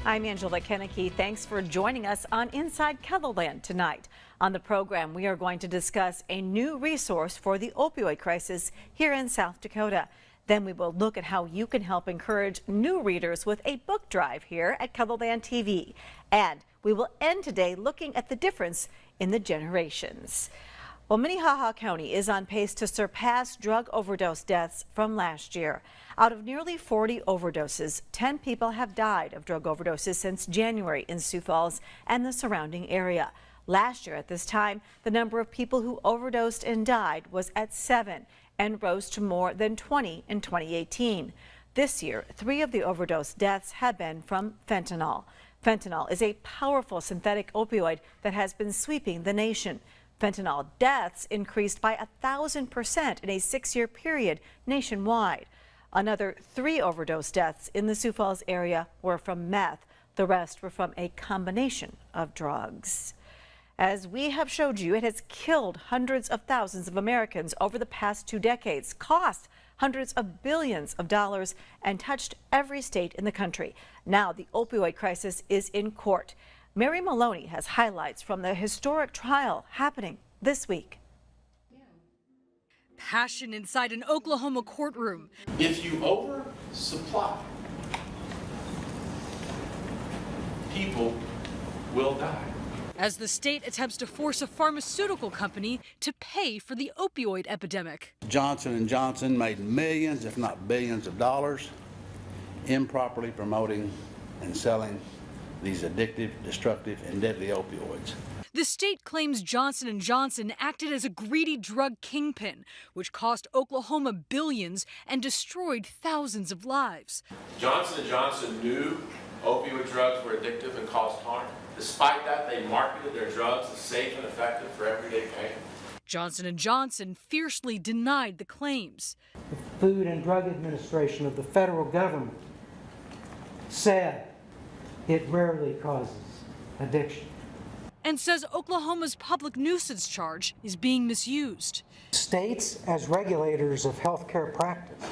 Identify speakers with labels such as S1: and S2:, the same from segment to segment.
S1: I'm Angela Kennecke. Thanks for joining us on Inside KELOLAND tonight. On the program, we are going to discuss a new resource for the opioid crisis here in South Dakota. Then we will look at how you can help encourage new readers with a book drive here at KELOLAND TV. And we will end today looking at the difference in the generations. Well, Minnehaha County is on pace to surpass drug overdose deaths from last year. Out of nearly 40 overdoses, 10 people have died of drug overdoses since January in Sioux Falls and the surrounding area. Last year at this time, the number of people who overdosed and died was at 7 and rose to more than 20 in 2018. This year, 3 of the overdose deaths have been from fentanyl. Fentanyl is a powerful synthetic opioid that has been sweeping the nation. Fentanyl deaths increased by 1,000% in a 6-year period nationwide. Another 3 overdose deaths in the Sioux Falls area were from meth. The rest were from a combination of drugs. As we have showed you, it has killed hundreds of thousands of Americans over the past 2 decades, cost hundreds of billions of dollars, and touched every state in the country. Now the opioid crisis is in court. Mary Maloney has highlights from the historic trial happening this week.
S2: Passion inside an Oklahoma courtroom.
S3: If you oversupply, people will die.
S2: As the state attempts to force a pharmaceutical company to pay for the opioid epidemic.
S4: Johnson & Johnson made millions, if not billions of dollars, improperly promoting and selling these addictive, destructive, and deadly opioids.
S2: The state claims Johnson & Johnson acted as a greedy drug kingpin, which cost Oklahoma billions and destroyed thousands of lives.
S3: Johnson & Johnson knew opioid drugs were addictive and caused harm. Despite that, they marketed their drugs as safe and effective for everyday pain.
S2: Johnson & Johnson fiercely denied the claims.
S5: The Food and Drug Administration of the federal government said it rarely causes addiction.
S2: And says Oklahoma's public nuisance charge is being misused.
S5: States, as regulators of healthcare practice,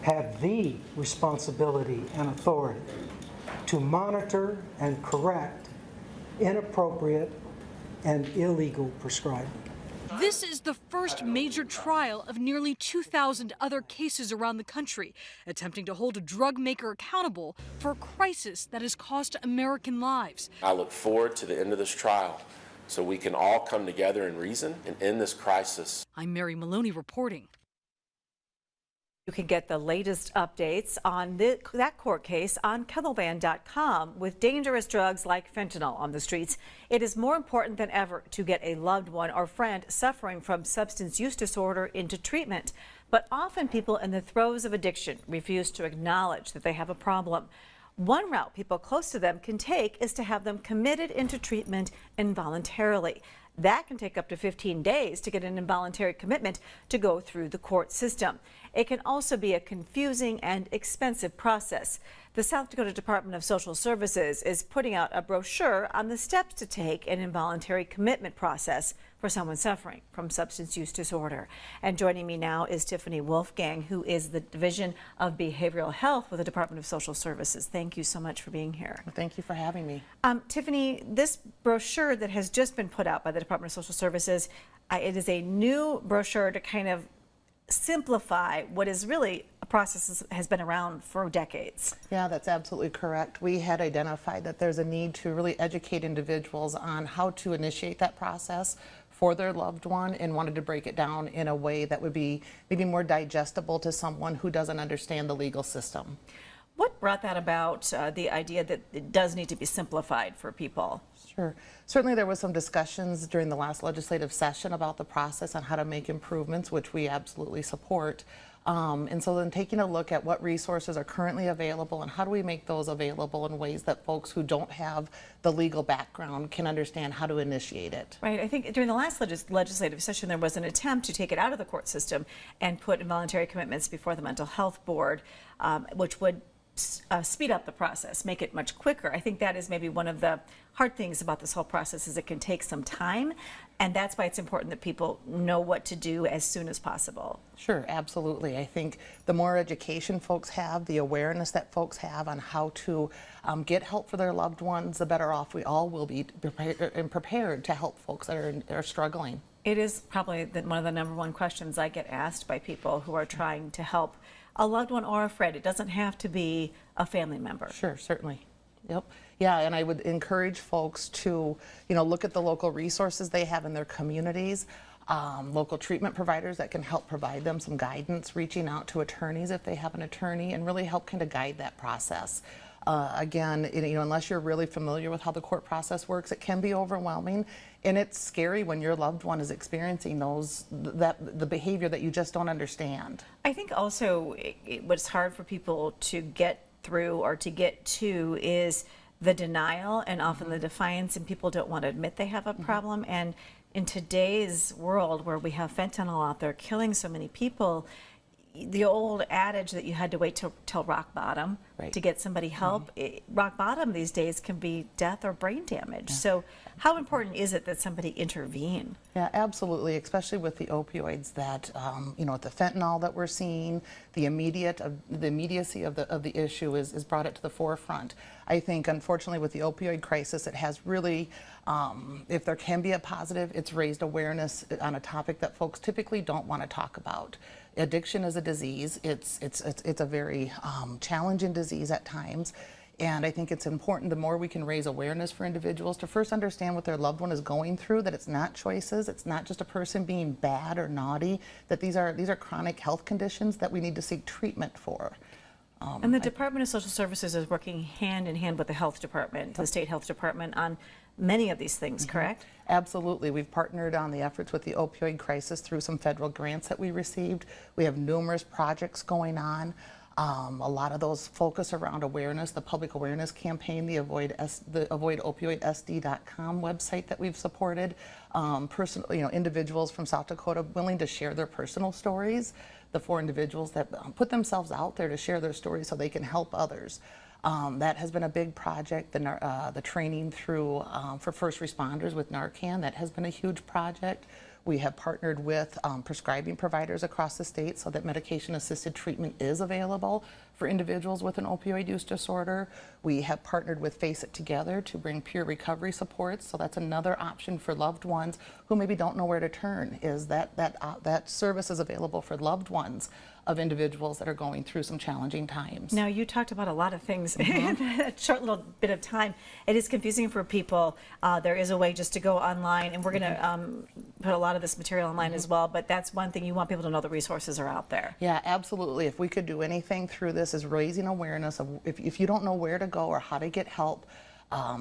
S5: have the responsibility and authority to monitor and correct inappropriate and illegal prescribing.
S2: This is the first major trial of nearly 2,000 other cases around the country, attempting to hold a drug maker accountable for a crisis that has cost American lives.
S3: I look forward to the end of this trial so we can all come together and reason and end this crisis.
S2: I'm Mary Maloney reporting.
S1: You can get the latest updates on that court case on KELOLAND.com. With dangerous drugs like fentanyl on the streets, it is more important than ever to get a loved one or friend suffering from substance use disorder into treatment. But often people in the throes of addiction refuse to acknowledge that they have a problem. One route people close to them can take is to have them committed into treatment involuntarily. That can take up to 15 days to get an involuntary commitment to go through the court system. It can also be a confusing and expensive process. The South Dakota Department of Social Services is putting out a brochure on the steps to take an involuntary commitment process for someone suffering from substance use disorder. And joining me now is Tiffany Wolfgang, who is the Division of Behavioral Health with the Department of Social Services. Thank you so much for being here.
S6: Well, thank you for having me.
S1: Tiffany, this brochure that has just been put out by the Department of Social Services, it is a new brochure to kind of simplify what is really a process that has been around for decades.
S6: Yeah, that's absolutely correct. We had identified that there's a need to really educate individuals on how to initiate that process for their loved one, and wanted to break it down in a way that would be maybe more digestible to someone who doesn't understand the legal system.
S1: What brought that about, the idea that it does need to be simplified for people?
S6: Sure. Certainly there was some discussions during the last legislative session about the process on how to make improvements, which we absolutely support. And so then taking a look at what resources are currently available and how do we make those available in ways that folks who don't have the legal background can understand how to initiate it.
S1: Right. I think during the last legislative session there was an attempt to take it out of the court system and put involuntary commitments before the Mental Health Board, which would speed up the process, make it much quicker. I think that is maybe one of the hard things about this whole process is it can take some time, and that's why it's important that people know what to do as soon as possible.
S6: Sure, absolutely. I think the more education folks have, the awareness that folks have on how to get help for their loved ones, the better off we all will be prepared to help folks that are struggling.
S1: It is probably one of the number one questions I get asked by people who are trying to help a loved one or a friend. It doesn't have to be a family member.
S6: Sure, certainly. Yep. Yeah, and I would encourage folks to, look at the local resources they have in their communities, local treatment providers that can help provide them some guidance, reaching out to attorneys if they have an attorney, and really help kind of guide that process. Again, unless you're really familiar with how the court process works, it can be overwhelming, and it's scary when your loved one is experiencing the behavior that you just don't understand.
S1: I think also what's hard for people to get through or to get to is the denial and often the defiance, and people don't want to admit they have a problem. And in today's world where we have fentanyl out there killing so many people, the old adage that you had to wait till rock bottom to get somebody help, rock bottom these days can be death or brain damage. So how important is it that somebody intervene?
S6: Yeah, absolutely, especially with the opioids that, with the fentanyl that we're seeing, the immediacy of the issue is brought it to the forefront. I think, unfortunately, with the opioid crisis, it has really, if there can be a positive, it's raised awareness on a topic that folks typically don't want to talk about. Addiction is a disease. It's a very challenging disease at times. And I think it's important, the more we can raise awareness for individuals to first understand what their loved one is going through, that it's not choices, it's not just a person being bad or naughty, that these are chronic health conditions that we need to seek treatment for.
S1: And the Department of Social Services is working hand in hand with the health department, the state health department, on many of these things, correct?
S6: Absolutely. We've partnered on the efforts with the opioid crisis through some federal grants that we received. We have numerous projects going on. A lot of those focus around awareness, the public awareness campaign, the avoidopioidsd.com website that we've supported. Individuals from South Dakota willing to share their personal stories. The 4 individuals that put themselves out there to share their stories so they can help others. That has been a big project. The training through for first responders with Narcan, that has been a huge project. We have partnered with prescribing providers across the state so that medication-assisted treatment is available for individuals with an opioid use disorder. We have partnered with Face It Together to bring peer recovery supports, so that's another option for loved ones who maybe don't know where to turn, is that service is available for loved ones of individuals that are going through some challenging times.
S1: Now, you talked about a lot of things in a short little bit of time. It is confusing for people. There is a way just to go online, and we're going to put a lot of this material online as well, but that's one thing, you want people to know the resources are out there.
S6: Yeah, absolutely. If we could do anything through this is raising awareness of if you don't know where to go or how to get help,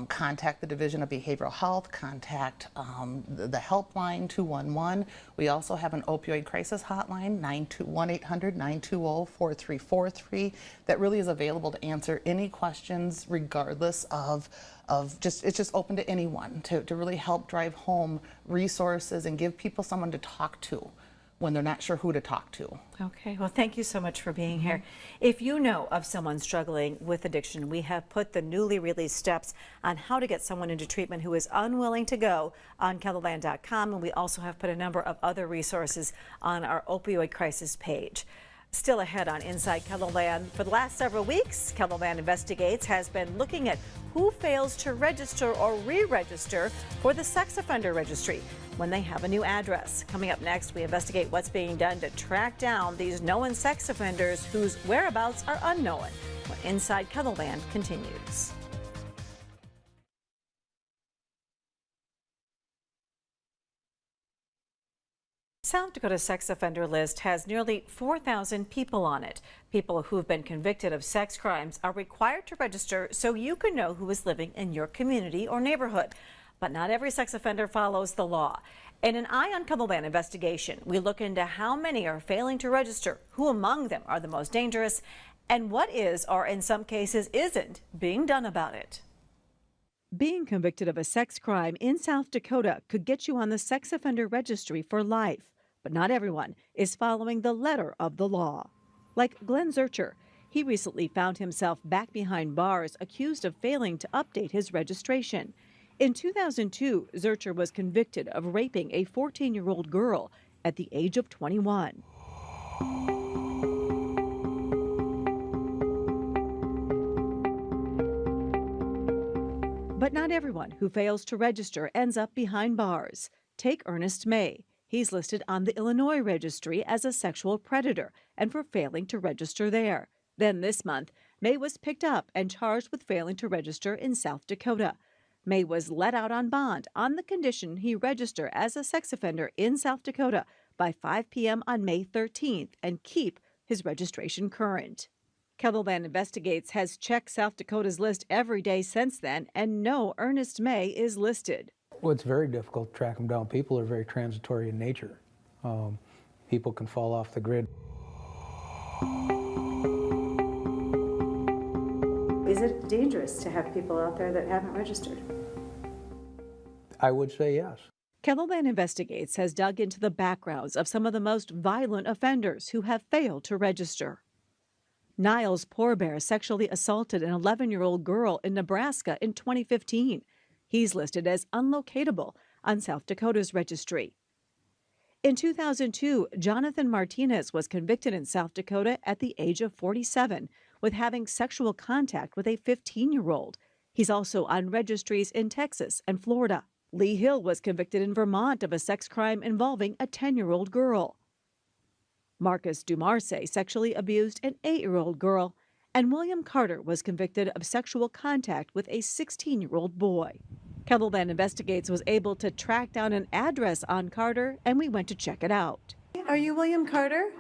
S6: contact the Division of Behavioral Health, contact the helpline 211. We also have an opioid crisis hotline, 1-800-920-4343, that really is available to answer any questions regardless of it's just open to anyone to really help drive home resources and give people someone to talk to when they're not sure who to talk to.
S1: Okay, well, thank you so much for being here. If you know of someone struggling with addiction, we have put the newly released steps on how to get someone into treatment who is unwilling to go on KELOLAND.com, and we also have put a number of other resources on our opioid crisis page. Still ahead on Inside KELOLAND, for the last several weeks, KELOLAND Investigates has been looking at who fails to register or re-register for the sex offender registry when they have a new address. Coming up next, we investigate what's being done to track down these known sex offenders whose whereabouts are unknown. When Inside KELOLAND continues. South Dakota's sex offender list has nearly 4,000 people on it. People who've been convicted of sex crimes are required to register so you can know who is living in your community or neighborhood. But not every sex offender follows the law. In an Eye on KELOLAND investigation, we look into how many are failing to register, who among them are the most dangerous, and what is, or in some cases isn't, being done about it. Being convicted of a sex crime in South Dakota could get you on the sex offender registry for life. But not everyone is following the letter of the law. Like Glenn Zurcher. He He recently found himself back behind bars accused of failing to update his registration. In 2002, Zurcher was convicted of raping a 14-year-old girl at the age of 21. But not everyone who fails to register ends up behind bars. Take Ernest May. He's listed on the Illinois registry as a sexual predator and for failing to register there. Then this month, May was picked up and charged with failing to register in South Dakota. May was let out on bond on the condition he register as a sex offender in South Dakota by 5 p.m. on May 13th and keep his registration current. KELOLAND Investigates has checked South Dakota's list every day since then, and no Ernest May is listed.
S7: Well, it's very difficult to track them down. People are very transitory in nature. People can fall off the grid.
S1: Is it dangerous to have people out there that haven't registered?
S7: I would say yes.
S1: KELOLAND Investigates has dug into the backgrounds of some of the most violent offenders who have failed to register. Niles Poorbear sexually assaulted an 11-year-old girl in Nebraska in 2015. He's listed as unlocatable on South Dakota's registry. In 2002, Jonathan Martinez was convicted in South Dakota at the age of 47 with having sexual contact with a 15-year-old. He's also on registries in Texas and Florida. Lee Hill was convicted in Vermont of a sex crime involving a 10-year-old girl. Marcus Dumarce sexually abused an 8-year-old girl, and William Carter was convicted of sexual contact with a 16-year-old boy. KELOLAND Investigates was able to track down an address on Carter, and we went to check it out. Are you William Carter?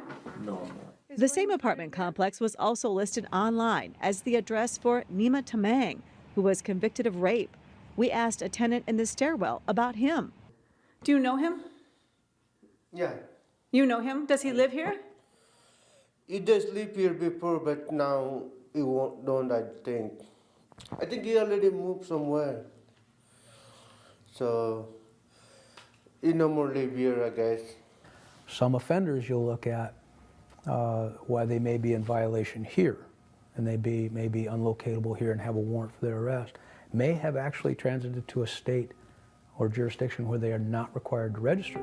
S8: No.
S1: The same apartment complex was also listed online as the address for Nima Tamang, who was convicted of rape. We asked a tenant in the stairwell about him. Do you know him?
S8: Yeah.
S1: You know him? Does he live here?
S8: He does live here before, but now he don't, I think. I think he already moved somewhere. So, he no more live here, I guess.
S7: Some offenders you'll look at why they may be in violation here, and they may be unlocatable here and have a warrant for their arrest, may have actually transited to a state or jurisdiction where they are not required to register.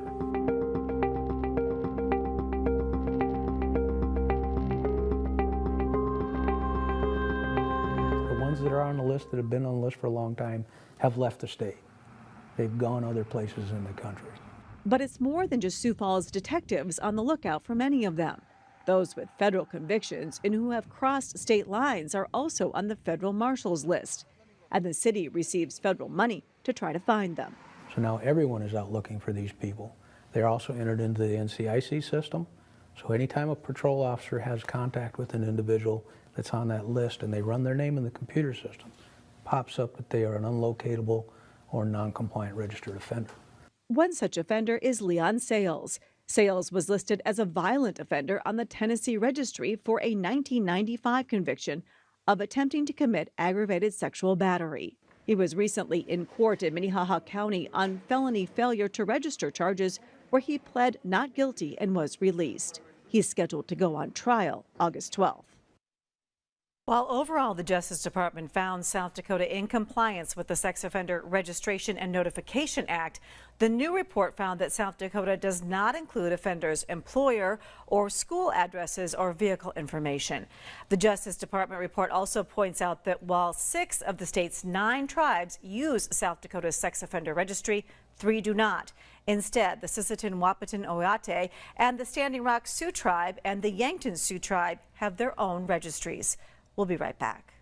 S7: That are on the list, that have been on the list for a long time, have left the state. They've gone other places in the country.
S1: But it's more than just Sioux Falls detectives on the lookout for many of them. Those with federal convictions and who have crossed state lines are also on the federal marshal's list. And the city receives federal money to try to find them.
S7: So now everyone is out looking for these people. They're also entered into the NCIC system. So anytime a patrol officer has contact with an individual that's on that list and they run their name in the computer system, pops up that they are an unlocatable or non-compliant registered offender.
S1: One such offender is Leon Sales. Sales was listed as a violent offender on the Tennessee registry for a 1995 conviction of attempting to commit aggravated sexual battery. He was recently in court in Minnehaha County on felony failure to register charges where he pled not guilty and was released. He's scheduled to go on trial August 12th. While overall the Justice Department found South Dakota in compliance with the Sex Offender Registration and Notification Act, the new report found that South Dakota does not include offenders' employer or school addresses or vehicle information. The Justice Department report also points out that while 6 of the state's 9 tribes use South Dakota's Sex Offender Registry, 3 do not. Instead, the Sisseton Wahpeton Oyate and the Standing Rock Sioux Tribe and the Yankton Sioux Tribe have their own registries. We'll be right back.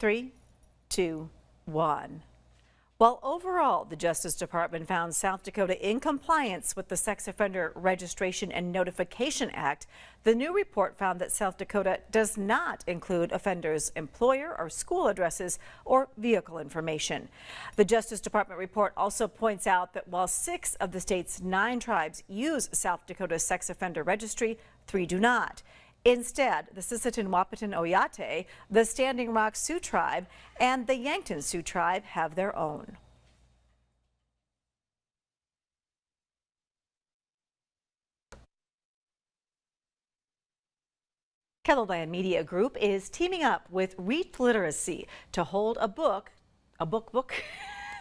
S1: 3, 2, 1. While overall, the Justice Department found South Dakota in compliance with the Sex Offender Registration and Notification Act, the new report found that South Dakota does not include offenders' employer or school addresses or vehicle information. The Justice Department report also points out that while 6 of the state's 9 tribes use South Dakota's Sex Offender Registry, 3 do not. Instead, the Sisseton Wahpeton Oyate, the Standing Rock Sioux Tribe, and the Yankton Sioux Tribe have their own. KELOLAND Media Group is teaming up with Reach Literacy to hold a book,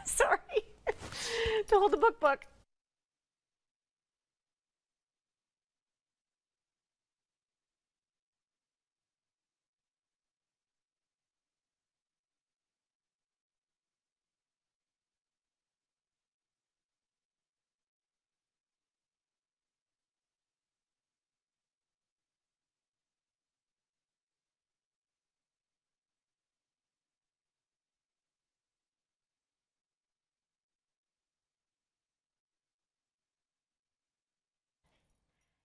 S1: sorry, to hold a book.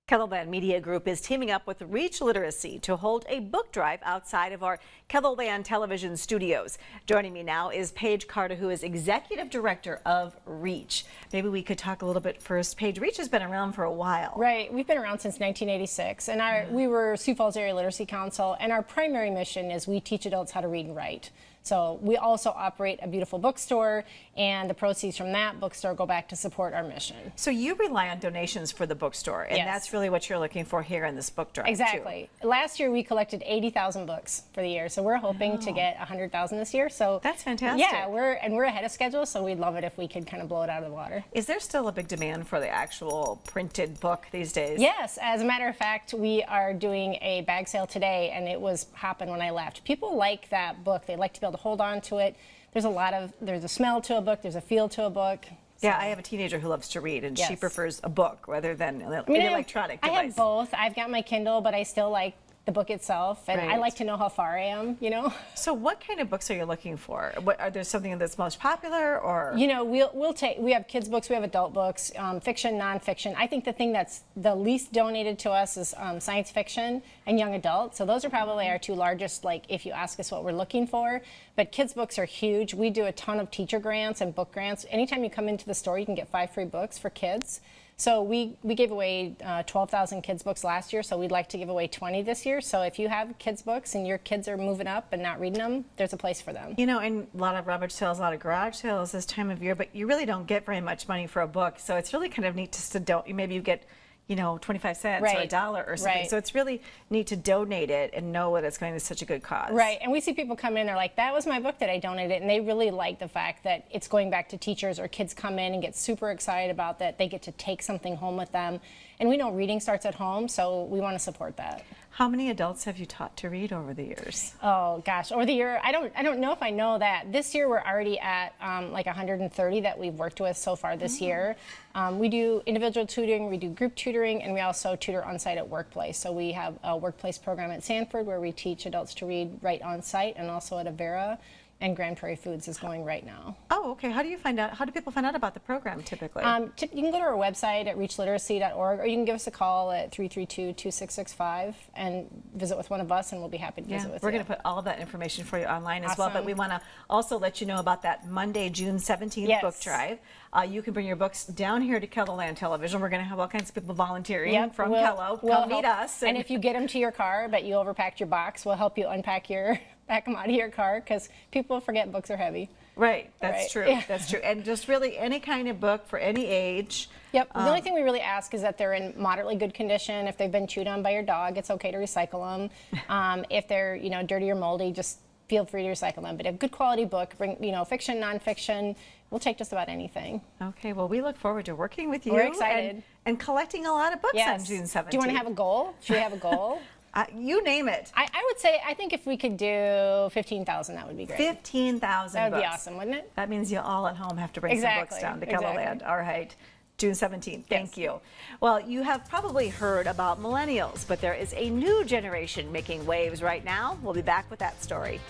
S1: KELOLAND Media Group is teaming up with Reach Literacy to hold a book drive outside of our KELOLAND television studios. Joining me now is Paige Carter, who is Executive Director of Reach. Maybe we could talk a little bit first. Paige, Reach has been around for a while.
S9: Right. We've been around since 1986, and we were Sioux Falls Area Literacy Council, and our primary mission is we teach adults how to read and write. So we also operate a beautiful bookstore, and the proceeds from that bookstore go back to support our mission.
S1: So you rely on donations for the bookstore, and
S9: Yes.
S1: that's really what you're looking for here in this book drive.
S9: Exactly.
S1: Too.
S9: Last year we collected 80,000 books for the year, so we're hoping to get 100,000 this year. So
S1: That's fantastic.
S9: Yeah, we're ahead of schedule, so we'd love it if we could kind of blow it out of the water.
S1: Is there still a big demand for the actual printed book these days?
S9: Yes, as a matter of fact, we are doing a bag sale today, and it was hopping when I left. People like that book. They like to be able to hold on to it. There's a smell to a book, there's a feel to a book.
S1: Yeah, I have a teenager who loves to read, and she
S9: Yes.
S1: prefers a book rather than an
S9: I mean,
S1: electronic
S9: I
S1: device.
S9: have both. I've got my Kindle, but I still like the book itself, and I
S1: Right.
S9: like to know how far I am, you know?
S1: So what kind of books are you looking for? Are there something that's most popular, or?
S9: You know, we have kids books, we have adult books, fiction, nonfiction. I think the thing that's the least donated to us is science fiction and young adult. So those are probably our 2 largest, like, if you ask us what we're looking for. But kids books are huge. We do a ton of teacher grants and book grants. Anytime you come into the store, you can get 5 free books for kids. So we gave away 12,000 kids books last year, so we'd like to give away 20 this year. So if you have kids books and your kids are moving up and not reading them, there's a place for them.
S1: You know, and a lot of rummage sales, a lot of garage sales this time of year, but you really don't get very much money for a book. So it's really kind of neat to maybe you get, 25 cents or
S9: Right.
S1: $1 or something.
S9: Right.
S1: So it's really neat to donate it and know that it's going to such a good cause.
S9: Right, and we see people come in, they're like, that was my book that I donated, and they really like the fact that it's going back to teachers, or kids come in and get super excited about that. They get to take something home with them. And we know reading starts at home, so we want to support that.
S1: How many adults have you taught to read over the years?
S9: Oh gosh, over the year, I don't know if I know that. This year we're already at like 130 that we've worked with so far this year. We do individual tutoring, we do group tutoring, and we also tutor on site at workplace. So we have a workplace program at Sanford where we teach adults to read right on site, and also at Avera. And Grand Prairie Foods is going right now.
S1: Oh, okay. How do people find out about the program typically?
S9: You can go to our website at reachliteracy.org, or you can give us a call at 332-2665 and visit with one of us, and we'll be happy to visit with you.
S1: We're going to put all of that information for you online as well, but
S9: Awesome.
S1: we want to also let you know about that Monday, June 17th
S9: Yes.
S1: book drive. You can bring your books down here to KELOLAND Television. We're going to have all kinds of people volunteering from Kelo. Come meet us.
S9: And if you get them to your car, but you overpacked your box, we'll help you pack them out of your car, because people forget books are heavy.
S1: Right, that's
S9: Right.
S1: true.
S9: Yeah.
S1: That's true. And just really any kind of book for any age.
S9: Yep. The only thing we really ask is that they're in moderately good condition. If they've been chewed on by your dog, it's okay to recycle them. If they're dirty or moldy, just feel free to recycle them. But a good quality book, bring fiction, nonfiction. We'll take just about anything.
S1: Okay, well, we look forward to working with you.
S9: We're excited.
S1: And collecting a lot of books on June 17th.
S9: Do you want to have a goal? Should we have a goal?
S1: You name it.
S9: I would say, I think if we could do 15,000, that would be great.
S1: 15,000
S9: That would be
S1: books.
S9: awesome, wouldn't it?
S1: That means you all at home have to bring some books down to KELOLAND. All right. June 17th. Thank you. Well, you have probably heard about millennials, but there is a new generation making waves right now. We'll be back with that story.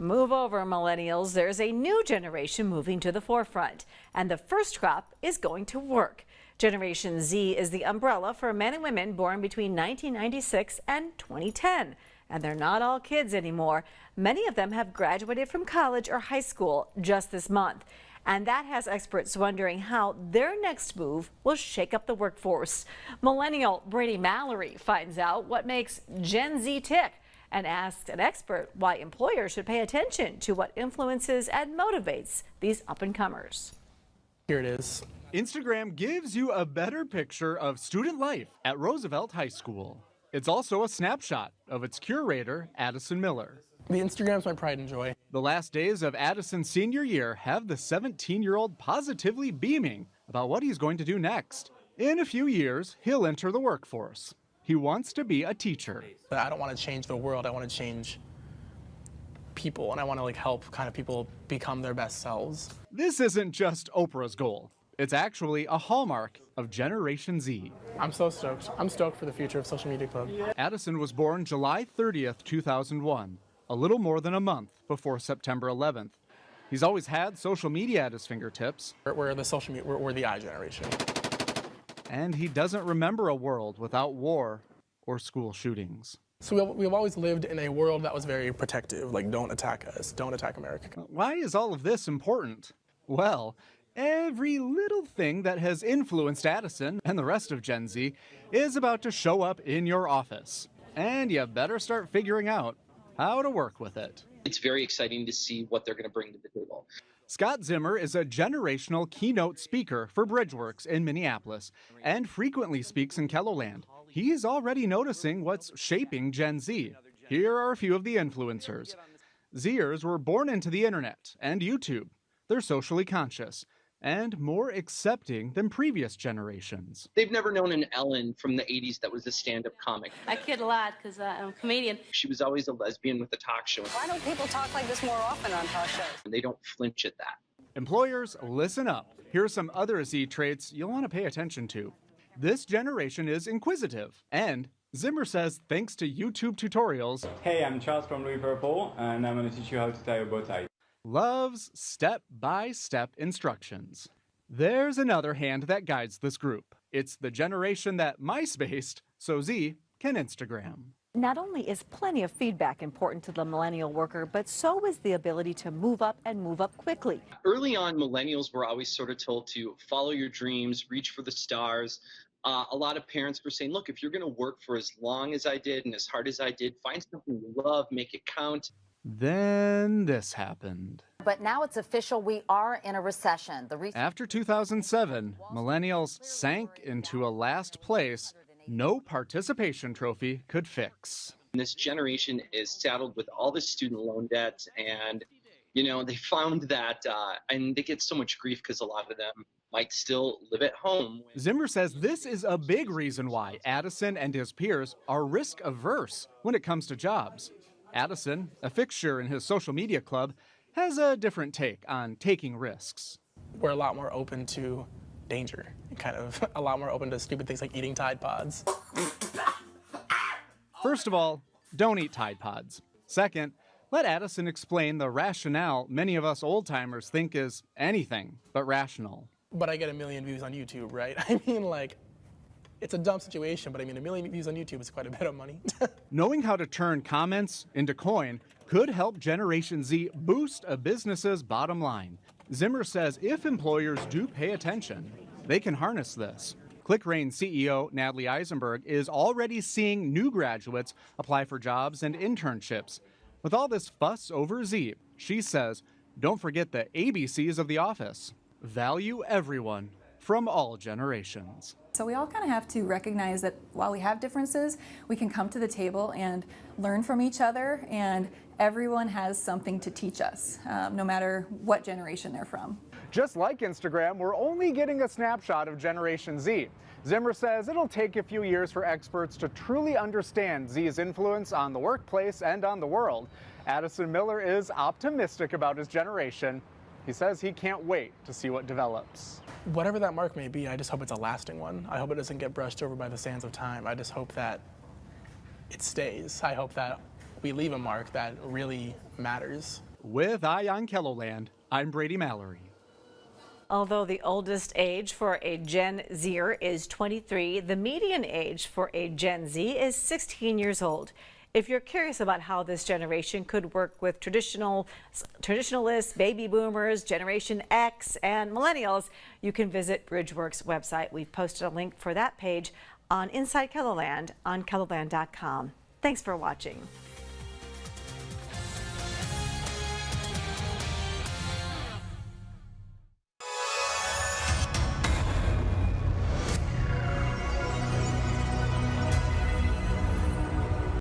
S1: Move over, millennials. There's a new generation moving to the forefront, and the first crop is going to work. Generation Z is the umbrella for men and women born between 1996 and 2010. And they're not all kids anymore. Many of them have graduated from college or high school just this month. And that has experts wondering how their next move will shake up the workforce. Millennial Brady Mallory finds out what makes Gen Z tick and asks an expert why employers should pay attention to what influences and motivates these up-and-comers.
S10: Here it is. Instagram gives you a better picture of student life at Roosevelt High School. It's also a snapshot of its curator, Addison Miller.
S11: The Instagram's my pride and joy.
S10: The last days of Addison's senior year have the 17-year-old positively beaming about what he's going to do next. In a few years, he'll enter the workforce. He wants to be a teacher.
S11: I don't want to change the world. I want to change people, and I want to help kind of people become their best selves.
S10: This isn't just Oprah's goal. It's actually a hallmark of Generation Z.
S11: I'm so stoked. I'm stoked for the future of Social Media Club.
S10: Addison was born July 30th, 2001, a little more than a month before September 11th. He's always had social media at his fingertips.
S11: We're the social media, we're the I generation.
S10: And he doesn't remember a world without war or school shootings.
S11: So we've always lived in a world that was very protective, like don't attack us, don't attack America.
S10: Why is all of this important? Well, every little thing that has influenced Addison and the rest of Gen Z is about to show up in your office. And you better start figuring out how to work with it.
S12: It's very exciting to see what they're going to bring to the table.
S10: Scott Zimmer is a generational keynote speaker for Bridgeworks in Minneapolis and frequently speaks in KELOLAND. He's already noticing what's shaping Gen Z. Here are a few of the influencers. Zers were born into the internet and YouTube. They're socially conscious and more accepting than previous generations.
S12: They've never known an Ellen from the 80s that was a stand-up comic.
S13: I kid a lot because I'm a comedian.
S12: She was always a lesbian with a talk show.
S14: Why don't people talk like this more often on talk shows?
S12: And they don't flinch at that.
S10: Employers, listen up. Here are some other Z traits you'll want to pay attention to. This generation is inquisitive, and Zimmer says thanks to YouTube tutorials.
S15: Hey, I'm Charles from Louis Purple, and I'm going to teach you how to tie a bow tie.
S10: Loves step-by-step instructions. There's another hand that guides this group. It's the generation that MySpaced so Z can Instagram.
S1: Not only is plenty of feedback important to the millennial worker, but so is the ability to move up and move up quickly.
S12: Early on, millennials were always sort of told to follow your dreams, reach for the stars. A lot of parents were saying, look, if you're going to work for as long as I did and as hard as I did, find something you love, make it count.
S10: Then this happened.
S14: But now it's official, we are in a recession.
S10: After 2007, millennials sank into a last place no participation trophy could fix.
S12: This generation is saddled with all this student loan debt, and they found that, and they get so much grief because a lot of them might still live at home.
S10: Zimmer says this is a big reason why Addison and his peers are risk averse when it comes to jobs. Addison, a fixture in his social media club, has a different take on taking risks.
S11: We're a lot more open to danger, kind of a lot more open to stupid things like eating Tide Pods.
S10: First of all, don't eat Tide Pods. Second, let Addison explain the rationale many of us old-timers think is anything but rational.
S11: But I get 1 million views on YouTube, right? I mean, it's a dumb situation, but I mean, 1 million views on YouTube is quite a bit of money.
S10: Knowing how to turn comments into coin could help Generation Z boost a business's bottom line. Zimmer says if employers do pay attention, they can harness this. ClickRain CEO Natalie Eisenberg is already seeing new graduates apply for jobs and internships. With all this fuss over Z, she says, don't forget the ABCs of the office. Value everyone from all generations.
S16: So we all kind of have to recognize that while we have differences, we can come to the table and learn from each other, and everyone has something to teach us, no matter what generation they're from.
S10: Just like Instagram, we're only getting a snapshot of Generation Z. Zimmer says it'll take a few years for experts to truly understand Z's influence on the workplace and on the world. Addison Miller is optimistic about his generation. He says he can't wait to see what develops.
S11: Whatever that mark may be, I just hope it's a lasting one. I hope it doesn't get brushed over by the sands of time. I just hope that it stays. I hope that we leave a mark that really matters.
S10: With Eye on KELOLAND, I'm Brady Mallory.
S1: Although the oldest age for a Gen Zer is 23, the median age for a Gen Z is 16 years old. If you're curious about how this generation could work with traditionalists, baby boomers, Generation X, and millennials, you can visit Bridgeworks' website. We've posted a link for that page on Inside KELOLAND on KELOLAND.com. Thanks for watching.